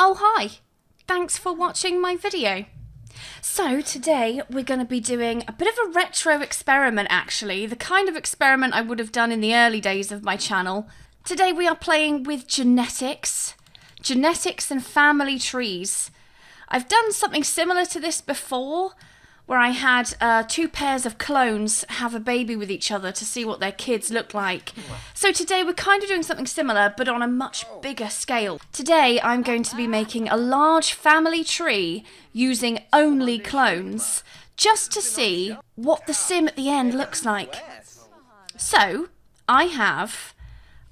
Oh hi, thanks for watching my video. So today we're going to be doing a bit of a retro experiment actually, the kind of experiment I would have done in the early days of my channel. Today we are playing with genetics and family trees. I've done something similar to this before, where I had two pairs of clones have a baby with each other to see what their kids look like. So today we're kind of doing something similar, but on a much bigger scale. Today I'm going to be making a large family tree using only clones, just to see what the sim at the end looks like. So I have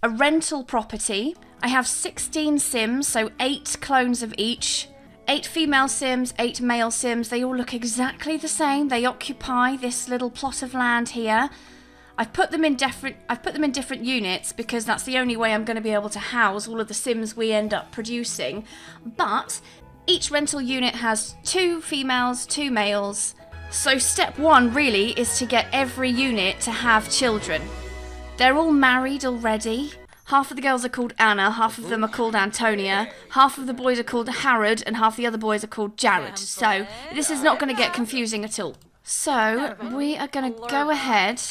a rental property. I have 16 sims, so 8 clones of each. 8 female sims, 8 male sims. They all look exactly the same. They occupy this little plot of land here. I've put them in different units because that's the only way I'm going to be able to house all of the sims we end up producing. But each rental unit has 2 females, 2 males. So step 1 really is to get every unit to have children. They're all married already. Half of the girls are called Anna, half of them are called Antonia, half of the boys are called Harrod, and half the other boys are called Jared. So this is not going to get confusing at all. So we are going to go ahead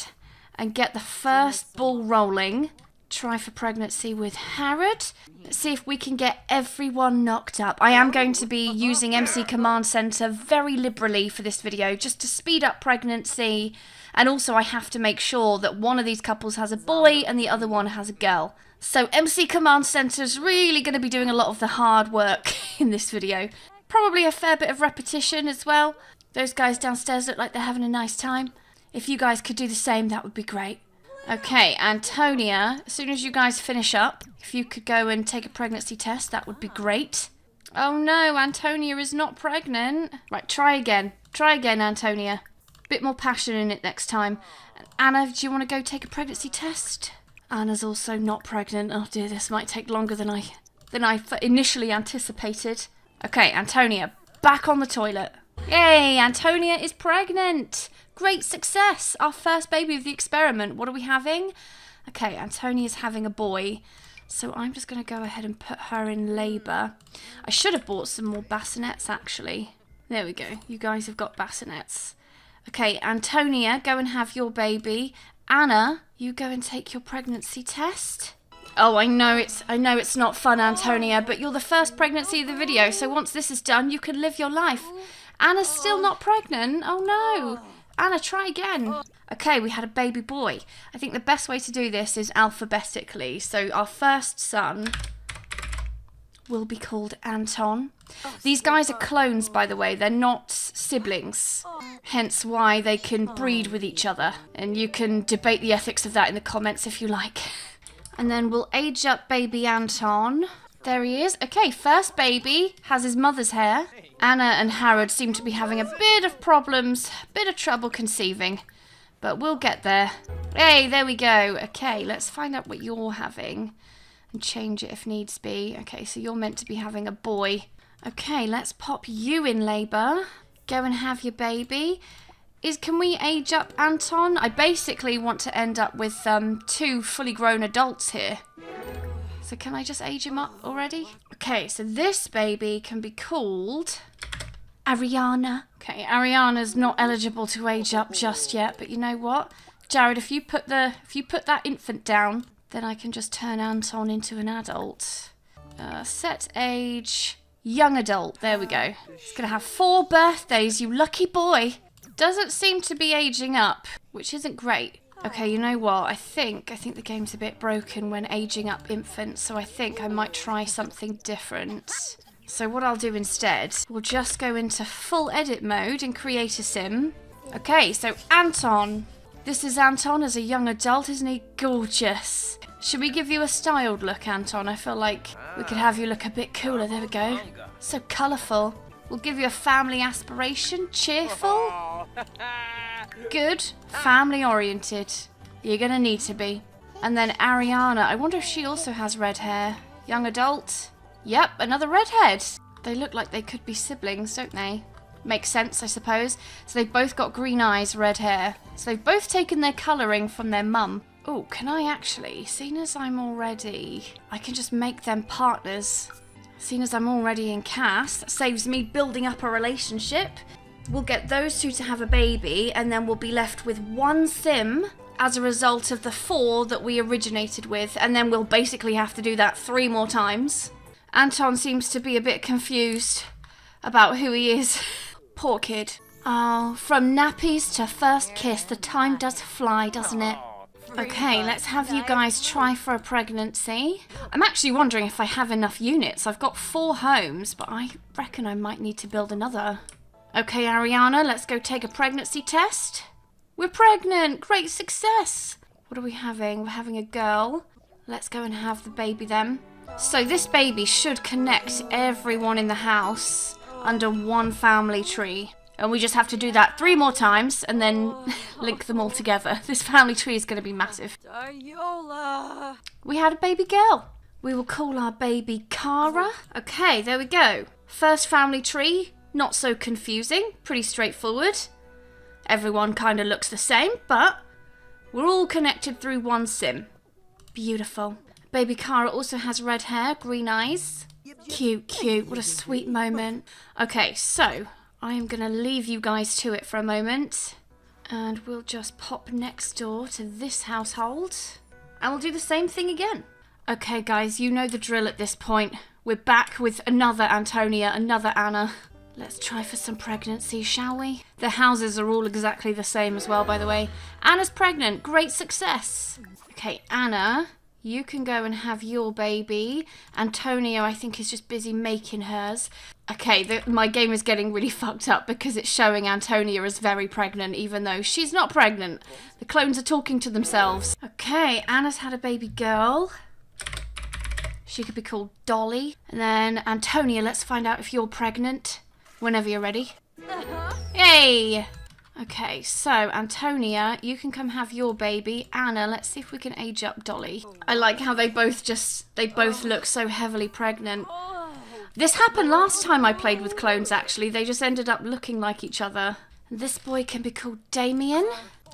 and get the first ball rolling. Try for pregnancy with Harrod. Let's see if we can get everyone knocked up. I am going to be using MC Command Center very liberally for this video, just to speed up pregnancy. And also I have to make sure that one of these couples has a boy and the other one has a girl. So MC Command Center is really going to be doing a lot of the hard work in this video. Probably a fair bit of repetition as well. Those guys downstairs look like they're having a nice time. If you guys could do the same, that would be great. Okay, Antonia, as soon as you guys finish up, if you could go and take a pregnancy test, that would be great. Oh no, Antonia is not pregnant. Right, try again. Try again, Antonia. Bit more passion in it next time. Anna, do you want to go take a pregnancy test? Anna's also not pregnant. Oh dear, this might take longer than I initially anticipated. Okay, Antonia, back on the toilet. Yay, Antonia is pregnant. Great success. Our first baby of the experiment. What are we having? Okay, Antonia's having a boy. So I'm just going to go ahead and put her in labour. I should have bought some more bassinets, actually. There we go. You guys have got bassinets. Okay, Antonia, go and have your baby. Anna, you go and take your pregnancy test. Oh, I know it's not fun, Antonia, but you're the first pregnancy of the video, so once this is done, you can live your life. Anna's still not pregnant. Oh no. Anna, try again. Okay, we had a baby boy. I think the best way to do this is alphabetically. So our first son will be called Anton. These guys are clones, by the way. They're not siblings. Hence why they can breed with each other. And you can debate the ethics of that in the comments if you like. And then we'll age up baby Anton. There he is. Okay, first baby has his mother's hair. Anna and Harrod seem to be having a bit of problems, a bit of trouble conceiving. But we'll get there. Hey, there we go. Okay, let's find out what you're having. And change it if needs be. Okay, so you're meant to be having a boy. Okay, let's pop you in labour. Go and have your baby. Can we age up Anton? I basically want to end up with 2 fully grown adults here. So can I just age him up already? Okay, so this baby can be called Ariana. Okay, Ariana's not eligible to age up just yet, but you know what? Jared, if you put that infant down, then I can just turn Anton into an adult. Set age, young adult. There we go. He's going to have 4 birthdays, you lucky boy. Doesn't seem to be aging up, which isn't great. Okay, you know what? I think the game's a bit broken when aging up infants, so I think I might try something different. So what I'll do instead, we'll just go into full edit mode and create a sim. Okay, so Anton. This is Anton as a young adult, isn't he gorgeous? Should we give you a styled look, Anton? I feel like we could have you look a bit cooler. There we go. So colourful. We'll give you a family aspiration. Cheerful. Good. Family oriented. You're going to need to be. And then Ariana. I wonder if she also has red hair. Young adult. Yep, another redhead. They look like they could be siblings, don't they? Makes sense, I suppose. So they've both got green eyes, red hair. So they've both taken their colouring from their mum. Oh, can I actually, seeing as I'm already, I can just make them partners. Seeing as I'm already in Cass, that saves me building up a relationship. We'll get those two to have a baby, and then we'll be left with one sim as a result of the 4 that we originated with, and then we'll basically have to do that 3 more times. Anton seems to be a bit confused about who he is. Poor kid. Oh, from nappies to first kiss, the time does fly, doesn't it? Okay, let's have you guys try for a pregnancy. I'm actually wondering if I have enough units. I've got 4 homes, but I reckon I might need to build another. Okay, Ariana, let's go take a pregnancy test. We're pregnant! Great success! What are we having? We're having a girl. Let's go and have the baby then. So this baby should connect everyone in the house under one family tree. And we just have to do that 3 more times and then link them all together. This family tree is going to be massive. We had a baby girl. We will call our baby Cara. Okay, there we go. First family tree. Not so confusing. Pretty straightforward. Everyone kind of looks the same, but we're all connected through one sim. Beautiful. Baby Cara also has red hair, green eyes. Cute, cute. What a sweet moment. Okay, so I am going to leave you guys to it for a moment. And we'll just pop next door to this household. And we'll do the same thing again. Okay, guys, you know the drill at this point. We're back with another Antonia, another Anna. Let's try for some pregnancy, shall we? The houses are all exactly the same as well, by the way. Anna's pregnant. Great success. Okay, Anna, you can go and have your baby. Antonio, I think, is just busy making hers. Okay, my game is getting really fucked up because it's showing Antonia as very pregnant, even though she's not pregnant. The clones are talking to themselves. Okay, Anna's had a baby girl. She could be called Dolly. And then Antonia, let's find out if you're pregnant. Whenever you're ready. Yay! Okay, so Antonia, you can come have your baby. Anna, let's see if we can age up Dolly. I like how they both look so heavily pregnant. This happened last time I played with clones, actually. They just ended up looking like each other. This boy can be called Damien.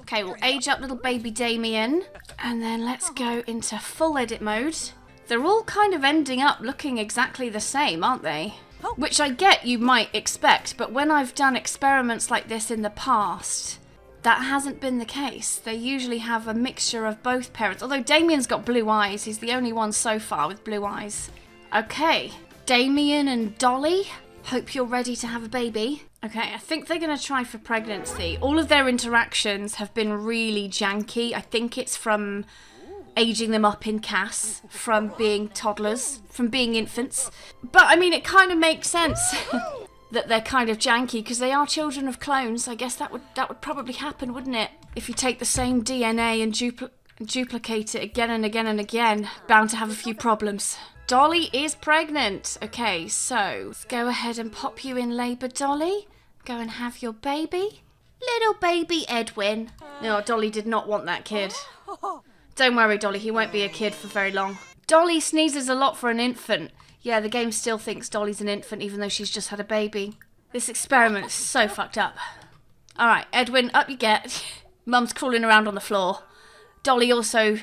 Okay, we'll age up little baby Damien. And then let's go into full edit mode. They're all kind of ending up looking exactly the same, aren't they? Which I get you might expect, but when I've done experiments like this in the past, that hasn't been the case. They usually have a mixture of both parents. Although Damien's got blue eyes. He's the only one so far with blue eyes. Okay, Damien and Dolly. Hope you're ready to have a baby. Okay, I think they're going to try for pregnancy. All of their interactions have been really janky. I think it's from aging them up in Cass, from being toddlers, from being infants. But, I mean, it kind of makes sense that they're kind of janky, because they are children of clones. I guess that would probably happen, wouldn't it? If you take the same DNA and duplicate it again and again and again, bound to have a few problems. Dolly is pregnant. Okay, so let's go ahead and pop you in labour, Dolly. Go and have your baby. Little baby Edwin. No, Dolly did not want that kid. Don't worry, Dolly, he won't be a kid for very long. Dolly sneezes a lot for an infant. Yeah, the game still thinks Dolly's an infant even though she's just had a baby. This experiment is so fucked up. Alright, Edwin, up you get. Mum's crawling around on the floor. Dolly also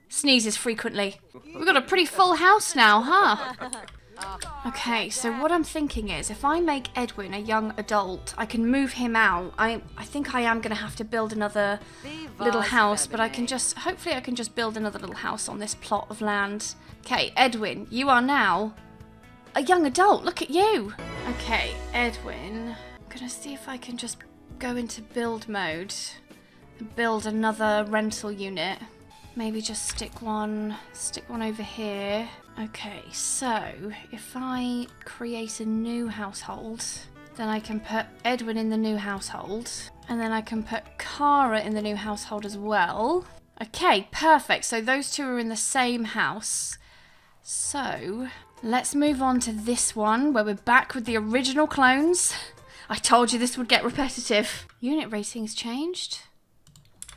sneezes frequently. We've got a pretty full house now, huh? Okay, so what I'm thinking is, if I make Edwin a young adult, I can move him out. I think I am going to have to build another little house, but hopefully I can just build another little house on this plot of land. Okay, Edwin, you are now a young adult. Look at you. Okay, Edwin, I'm going to see if I can just go into build mode and build another rental unit. Maybe just stick one over here. Okay, so if I create a new household, then I can put Edwin in the new household, and then I can put Cara in the new household as well. Okay, perfect. So those two are in the same house. So let's move on to this one, where we're back with the original clones. I told you this would get repetitive. Unit rating's changed.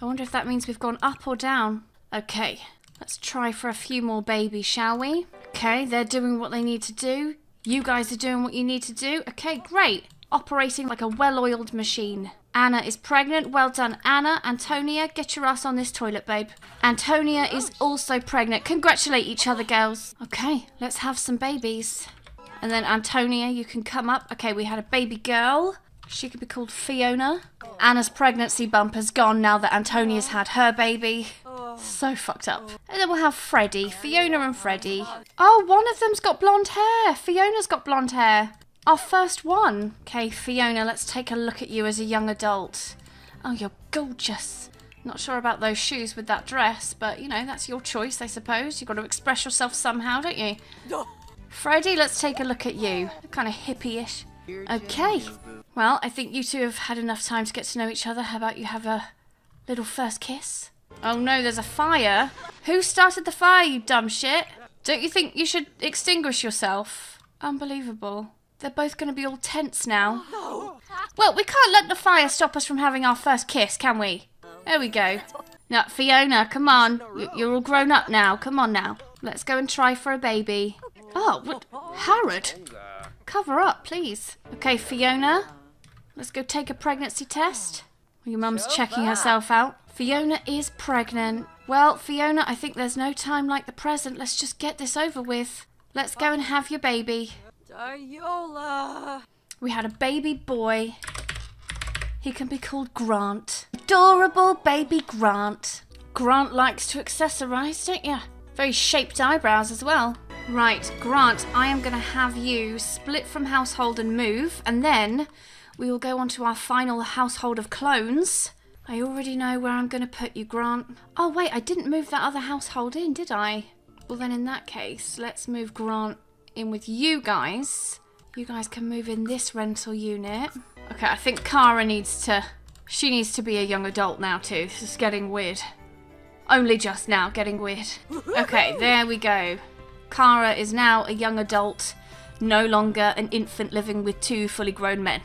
I wonder if that means we've gone up or down. Okay, let's try for a few more babies, shall we? Okay, they're doing what they need to do. You guys are doing what you need to do. Okay, great. Operating like a well-oiled machine. Anna is pregnant. Well done, Anna. Antonia, get your ass on this toilet, babe. Antonia is also pregnant. Congratulate each other, girls. Okay, let's have some babies. And then Antonia, you can come up. Okay, we had a baby girl. She could be called Fiona. Anna's pregnancy bumper's gone now that Antonia's had her baby. So fucked up. And then we'll have Freddie. Fiona and Freddie. Oh, one of them's got blonde hair. Fiona's got blonde hair. Our first one. Okay, Fiona, let's take a look at you as a young adult. Oh, you're gorgeous. Not sure about those shoes with that dress, but, you know, that's your choice, I suppose. You've got to express yourself somehow, don't you? Freddie, let's take a look at you. Kind of hippie-ish. Okay. Well, I think you two have had enough time to get to know each other. How about you have a little first kiss? Oh no, there's a fire. Who started the fire, you dumb shit? Don't you think you should extinguish yourself? Unbelievable. They're both going to be all tense now. Well, we can't let the fire stop us from having our first kiss, can we? There we go. Now, Fiona, come on. You're all grown up now. Come on now. Let's go and try for a baby. Oh, what? Harrod? Cover up, please. Okay, Fiona. Let's go take a pregnancy test. Your mum's checking herself out. Fiona is pregnant. Well, Fiona, I think there's no time like the present. Let's just get this over with. Let's go and have your baby. Diola. We had a baby boy. He can be called Grant. Adorable baby Grant. Grant likes to accessorise, don't you? Very shaped eyebrows as well. Right, Grant, I am going to have you split from household and move, and then we will go on to our final household of clones. I already know where I'm going to put you, Grant. Oh, wait, I didn't move that other household in, did I? Well, then in that case, let's move Grant in with you guys. You guys can move in this rental unit. Okay, I think Cara needs to... She needs to be a young adult now, too. This is getting weird. Only just now, getting weird. Okay, there we go. Cara is now a young adult, no longer an infant living with two fully grown men,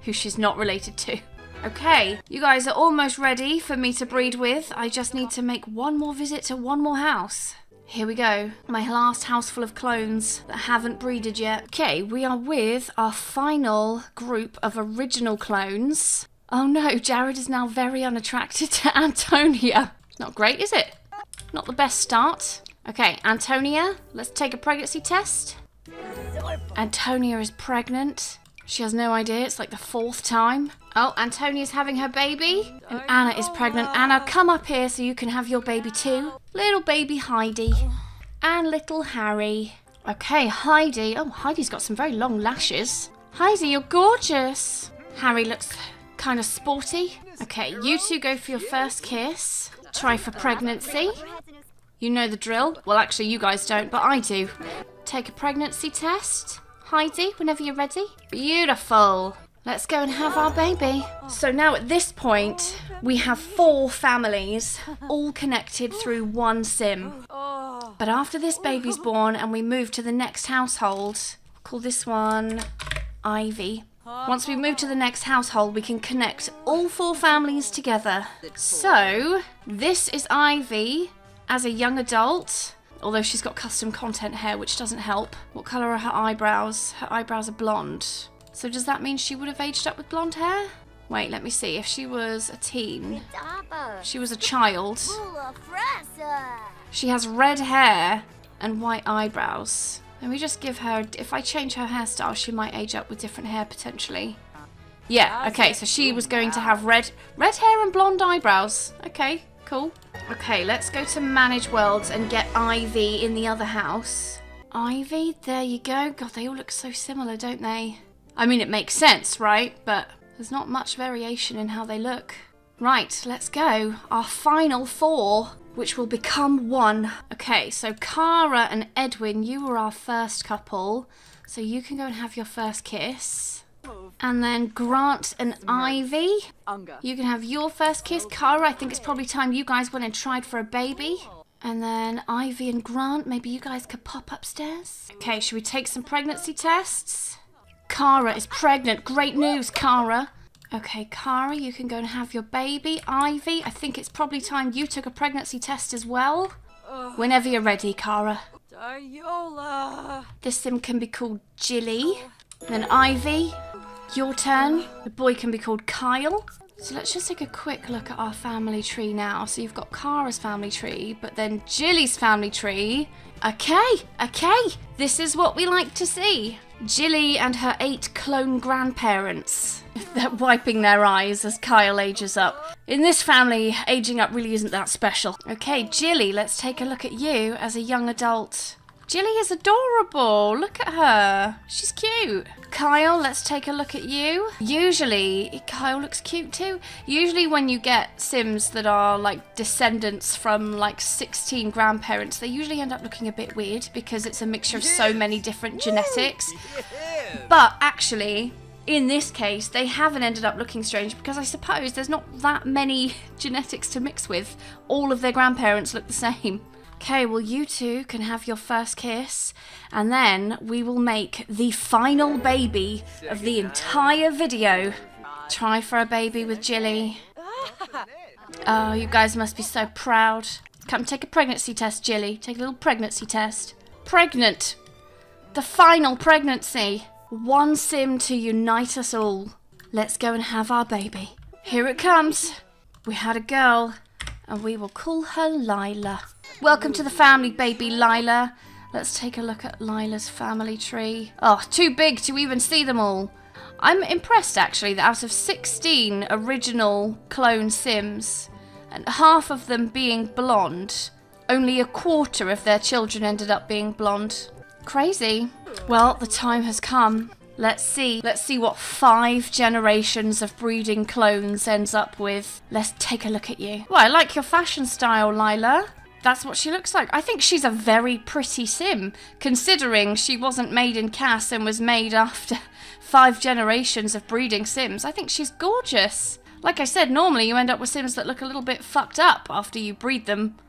who she's not related to. Okay, you guys are almost ready for me to breed with. I just need to make one more visit to one more house. Here we go. My last house full of clones that haven't breeded yet. Okay, we are with our final group of original clones. Oh no, Jared is now very unattracted to Antonia. Not great, is it? Not the best start. Okay, Antonia, let's take a pregnancy test. Antonia is pregnant. She has no idea, it's like the 4th time. Oh, Antonia's having her baby. And Anna is pregnant. Anna, come up here so you can have your baby too. Little baby Heidi. And little Harry. Okay, Heidi. Oh, Heidi's got some very long lashes. Heidi, you're gorgeous. Harry looks kind of sporty. Okay, you two go for your first kiss. Try for pregnancy. You know the drill. Well, actually, you guys don't, but I do. Take a pregnancy test. Heidi, whenever you're ready. Beautiful. Let's go and have our baby. So now at this point, we have 4 families, all connected through one sim. But after this baby's born and we move to the next household, call this one Ivy. Once we move to the next household, we can connect all 4 families together. So, this is Ivy as a young adult. Although she's got custom content hair, which doesn't help. What colour are her eyebrows? Her eyebrows are blonde. So does that mean she would have aged up with blonde hair? Wait, let me see. If she was a teen, she was a child. She has red hair and white eyebrows. Let me just give her... If I change her hairstyle, she might age up with different hair, potentially. Yeah, okay, so she was going to have red hair and blonde eyebrows. Okay, cool. Okay, let's go to Manage Worlds and get Ivy in the other house. Ivy, there you go. God, they all look so similar, don't they? I mean, it makes sense, right? But there's not much variation in how they look. Right, let's go. Our final 4, which will become 1. Okay, so Cara and Edwin, you were our first couple. So you can go and have your first kiss. And then Grant and Ivy, you can have your first kiss. Cara, I think it's probably time you guys went and tried for a baby. And then Ivy and Grant, maybe you guys could pop upstairs. Okay, should we take some pregnancy tests? Cara is pregnant. Great news, Cara. Okay, Cara, you can go and have your baby. Ivy, I think it's probably time you took a pregnancy test as well. Whenever you're ready, Cara. Diola. This sim can be called Jilly. And then Ivy. Your turn. The boy can be called Kyle. So let's just take a quick look at our family tree now. So you've got Kara's family tree, but then Jilly's family tree. Okay. This is what we like to see. Jilly and her 8 clone grandparents. They're wiping their eyes as Kyle ages up. In this family, aging up really isn't that special. Okay, Jilly, let's take a look at you as a young adult. Jilly is adorable. Look at her. She's cute. Kyle, let's take a look at you. Usually, Kyle looks cute too. Usually when you get Sims that are like descendants from like 16 grandparents, they usually end up looking a bit weird because it's a mixture of so many different genetics. But actually, in this case, they haven't ended up looking strange because I suppose there's not that many genetics to mix with. All of their grandparents look the same. Okay, well you two can have your first kiss, and then we will make the final baby of the entire video. Try for a baby with Jilly. Oh, you guys must be so proud. Come take a pregnancy test, Jilly. Take a little pregnancy test. Pregnant. The final pregnancy. One sim to unite us all. Let's go and have our baby. Here it comes. We had a girl, and we will call her Lila. Welcome to the family, baby Lila. Let's take a look at Lila's family tree. Oh, too big to even see them all. I'm impressed, actually, that out of 16 original clone Sims, and half of them being blonde, only a quarter of their children ended up being blonde. Crazy. Well, the time has come. Let's see what 5 generations of breeding clones ends up with. Let's take a look at you. Well, I like your fashion style, Lila. That's what she looks like. I think she's a very pretty sim, considering she wasn't made in Cass and was made after 5 generations of breeding Sims. I think she's gorgeous. Like I said, normally you end up with Sims that look a little bit fucked up after you breed them,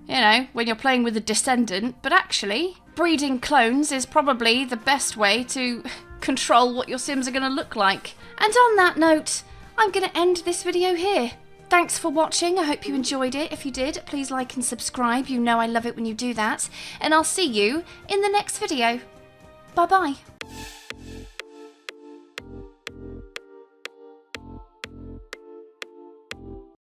you know, when you're playing with a descendant. But actually, breeding clones is probably the best way to control what your Sims are going to look like. And on that note, I'm going to end this video here. Thanks for watching. I hope you enjoyed it. If you did, please like and subscribe. You know I love it when you do that. And I'll see you in the next video. Bye-bye.